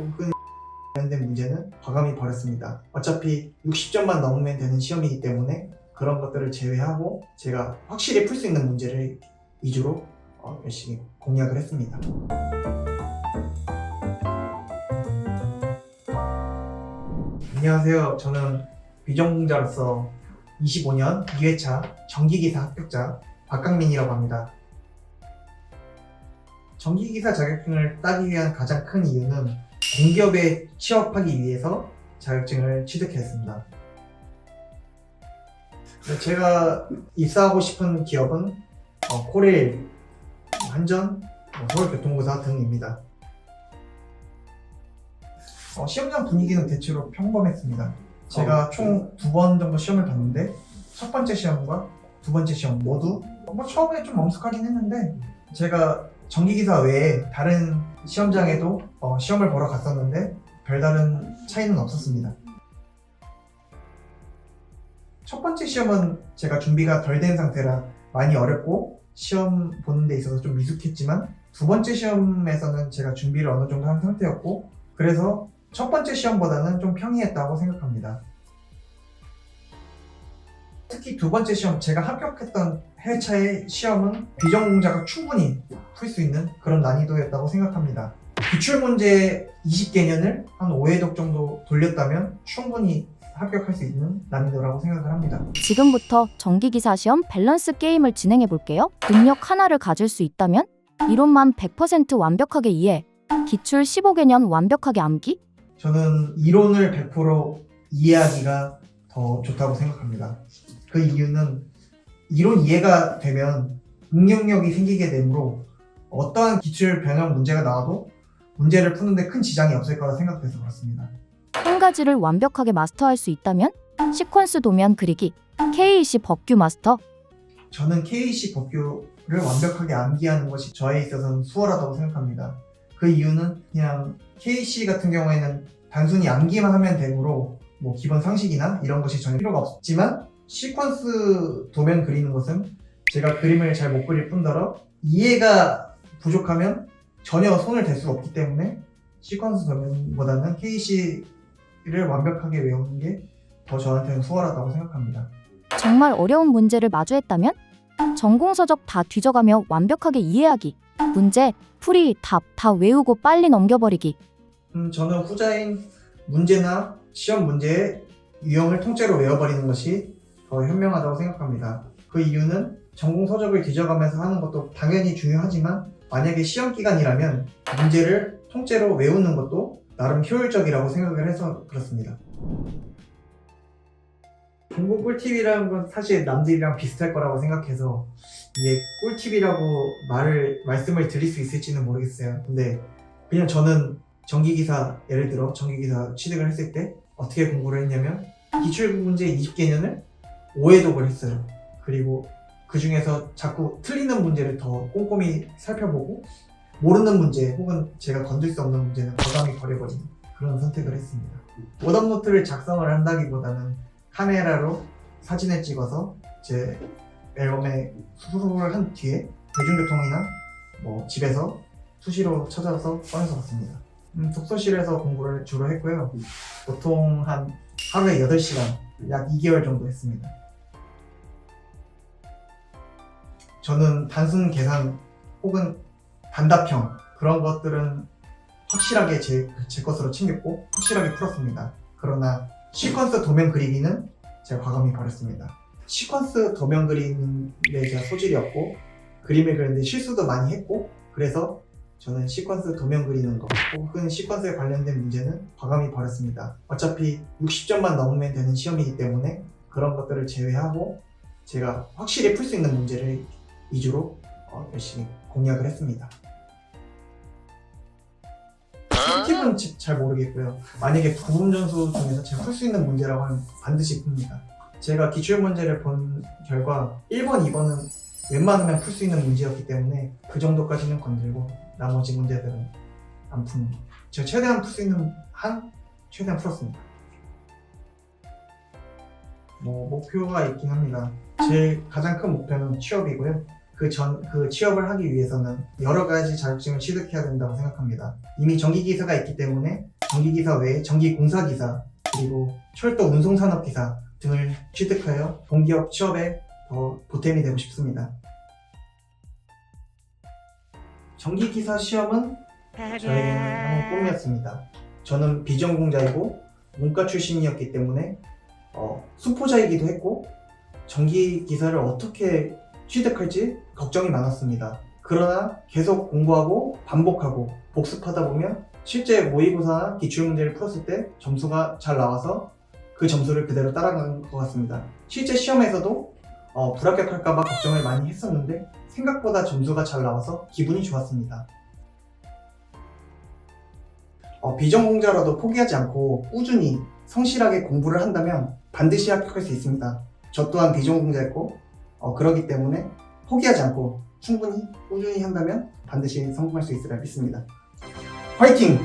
혹은 관련된 문제는 과감히 버렸습니다. 어차피 60점만 넘으면 되는 시험이기 때문에 그런 것들을 제외하고 제가 확실히 풀 수 있는 문제를 위주로 열심히 공략을 했습니다. 안녕하세요. 저는 비전공자로서 25년 2회차 전기기사 합격자 박강민이라고 합니다. 전기기사 자격증을 따기 위한 가장 큰 이유는 공기업에 취업하기 위해서 자격증을 취득했습니다. 제가 입사하고 싶은 기업은 코레일, 한전, 서울교통공사 등입니다. 시험장 분위기는 대체로 평범했습니다. 제가 총 2번 정도 시험을 봤는데 첫 번째 시험과 두 번째 시험 모두 처음에 좀 엄숙하긴 했는데 제가 전기기사 외에 다른 시험장에도 시험을 보러 갔었는데 별다른 차이는 없었습니다. 첫 번째 시험은 제가 준비가 덜 된 상태라 많이 어렵고 시험 보는 데 있어서 좀 미숙했지만 두 번째 시험에서는 제가 준비를 어느 정도 한 상태였고 그래서 첫 번째 시험보다는 좀 평이했다고 생각합니다. 특히 두 번째 시험, 제가 합격했던 회차의 시험은 비전공자가 충분히 풀 수 있는 그런 난이도였다고 생각합니다. 기출문제 20개년을 한 5회독 정도 돌렸다면 충분히 합격할 수 있는 난이도라고 생각을 합니다. 지금부터 전기기사 시험 밸런스 게임을 진행해 볼게요. 능력 하나를 가질 수 있다면 이론만 100% 완벽하게 이해, 기출 15개년 완벽하게 암기? 저는 이론을 100% 이해하기가 더 좋다고 생각합니다. 그 이유는 이론 이해가 되면 응용력이 생기게 되므로 어떠한 기출 변형 문제가 나와도 문제를 푸는데 큰 지장이 없을 거라 생각돼서 그렇습니다. 한 가지를 완벽하게 마스터할 수 있다면 시퀀스 도면 그리기, KEC 법규 마스터. 저는 KEC 법규를 완벽하게 암기하는 것이 저에 있어서는 수월하다고 생각합니다. 그 이유는 그냥 KEC 같은 경우에는 단순히 암기만 하면 되므로 기본 상식이나 이런 것이 전혀 필요가 없지만 시퀀스 도면 그리는 것은 제가 그림을 잘 못 그릴 뿐더러 이해가 부족하면 전혀 손을 댈 수가 없기 때문에 시퀀스 도면보다는 KEC를 완벽하게 외우는 게 더 저한테는 수월하다고 생각합니다. 정말 어려운 문제를 마주했다면 전공서적 다 뒤져가며 완벽하게 이해하기, 문제, 풀이, 답 다 외우고 빨리 넘겨버리기. 저는 후자인 문제나 시험 문제의 유형을 통째로 외워버리는 것이 더 현명하다고 생각합니다. 그 이유는 전공 서적을 뒤져가면서 하는 것도 당연히 중요하지만 만약에 시험 기간이라면 문제를 통째로 외우는 것도 나름 효율적이라고 생각을 해서 그렇습니다. 공부 꿀팁이라는 건 사실 남들이랑 비슷할 거라고 생각해서 이게 꿀팁이라고 말씀을 드릴 수 있을지는 모르겠어요. 근데 그냥 저는 예를 들어 전기기사 취득을 했을 때 어떻게 공부를 했냐면 기출문제 20개년을 5회독을 했어요. 그리고 그 중에서 자꾸 틀리는 문제를 더 꼼꼼히 살펴보고 모르는 문제 혹은 제가 건들 수 없는 문제는 과감히 버려버리는 그런 선택을 했습니다. 오답노트를 작성을 한다기보다는 카메라로 사진을 찍어서 제 앨범에 수록을 한 뒤에 대중교통이나 집에서 수시로 찾아서 꺼내서 봤습니다. 독서실에서 공부를 주로 했고요. 보통 한 하루에 8시간, 약 2개월 정도 했습니다. 저는 단순 계산 혹은 단답형 그런 것들은 확실하게 제 것으로 챙겼고 확실하게 풀었습니다. 그러나 시퀀스 도면 그리기는 제가 과감히 버렸습니다. 시퀀스 도면 그리는데 제가 소질이 없고 그림을 그리는데 실수도 많이 했고 그래서 저는 시퀀스 도면 그리는 거 혹은 시퀀스에 관련된 문제는 과감히 버렸습니다. 어차피 60점만 넘으면 되는 시험이기 때문에 그런 것들을 제외하고 제가 확실히 풀 수 있는 문제를 위주로 열심히 공략을 했습니다. 꿀팁은 잘 모르겠고요. 만약에 부분전수 중에서 제가 풀 수 있는 문제라고 하면 반드시 풉니다. 제가 기출문제를 본 결과 1번, 2번은 웬만하면 풀 수 있는 문제였기 때문에 그 정도까지는 건들고 나머지 문제들은 안 푸는 거. 제가 최대한 풀 수 있는 최대한 풀었습니다. 목표가 있긴 합니다. 제 가장 큰 목표는 취업이고요. 그 취업을 하기 위해서는 여러 가지 자격증을 취득해야 된다고 생각합니다. 이미 전기기사가 있기 때문에 전기기사 외에 전기공사기사 그리고 철도 운송산업기사 등을 취득하여 공기업 취업에 더 보탬이 되고 싶습니다. 전기기사 시험은 저의 하나의 꿈이었습니다. 저는 비전공자이고 문과 출신이었기 때문에 수포자이기도 했고 전기기사를 어떻게 취득할지 걱정이 많았습니다. 그러나 계속 공부하고 반복하고 복습하다 보면 실제 모의고사나 기출문제를 풀었을 때 점수가 잘 나와서 그 점수를 그대로 따라간 것 같습니다. 실제 시험에서도 불합격할까봐 걱정을 많이 했었는데 생각보다 점수가 잘 나와서 기분이 좋았습니다. 비전공자라도 포기하지 않고 꾸준히 성실하게 공부를 한다면 반드시 합격할 수 있습니다. 저 또한 비전공자였고 그렇기 때문에 포기하지 않고 충분히 꾸준히 한다면 반드시 성공할 수 있으리라 믿습니다. 화이팅!